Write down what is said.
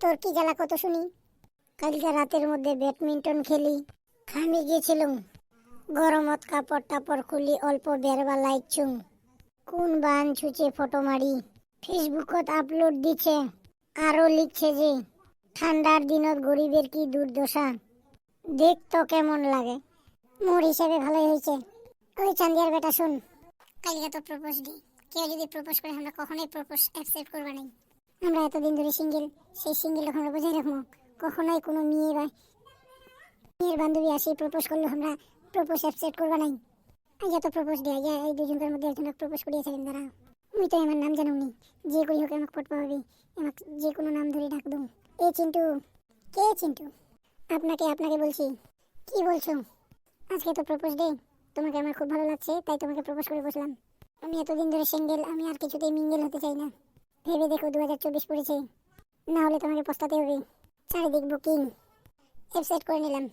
তোর কি জ্বালা কত শুনি। কালকে রাতের মধ্যে ব্যাডমিন্টন খেলি, আমি গেছিলাম গরমত কাপড় টাপড় খুলি অল্প বেরবা লাইছুম, কোন বান ছুঁচে ফটো মারি ফেসবুকত আপলোড দিছে, আরো লিখছে যে ঠান্ডার দিনত গরিবের কি দুর্দশা, দেখ তো কেমন লাগে। মোর হিসাবে ভালোই হয়েছে। ওই চান্দিয়ার বেটা শুন, কালকে তো প্রপোজ ডে, কেউ যদি প্রপোজ করে আমরা কখনোই প্রপোজ অ্যাকসেপ্ট করবা নাই। আমরা এতদিন ধরে সিঙ্গেল, সেই সিঙ্গেল আমরা বজায় রাখবো। কখনোই কোনো মেয়ের বান্ধবী আসি প্রপোজ করলো আমরা প্রপোজ অ্যাকসেপ্ট করবা নাই। আজ তো প্রপোজ ডে, আজ এই দুজনের মধ্যে একজন প্রপোজ করিয়েছিলেন দাঁড়া। মুই তো আমার নাম জানুনি, যে করি হোক আমাকে পট পাবি, আমাকে যে কোনো নাম ধরে ডাক দু। এ চিন্টু। কে চিন্টু? আপনাকে আপনাকে বলছি। কি বলছো? আজকে তো প্রপোজ ডে, তোমাকে আমার খুব ভালো লাগছে তাই তোমাকে প্রপোজ করে বসলাম। আমি এতদিন ধরে সিঙ্গেল, আমি আর কিছুতেই মিঙ্গেল হতে চাই না। ভেবে দেখো 2024 পড়েছে, না হলে তোমাকে পস্তাতে হবে। চারিদিক বুকিং, ওয়েবসাইট করে নিলাম।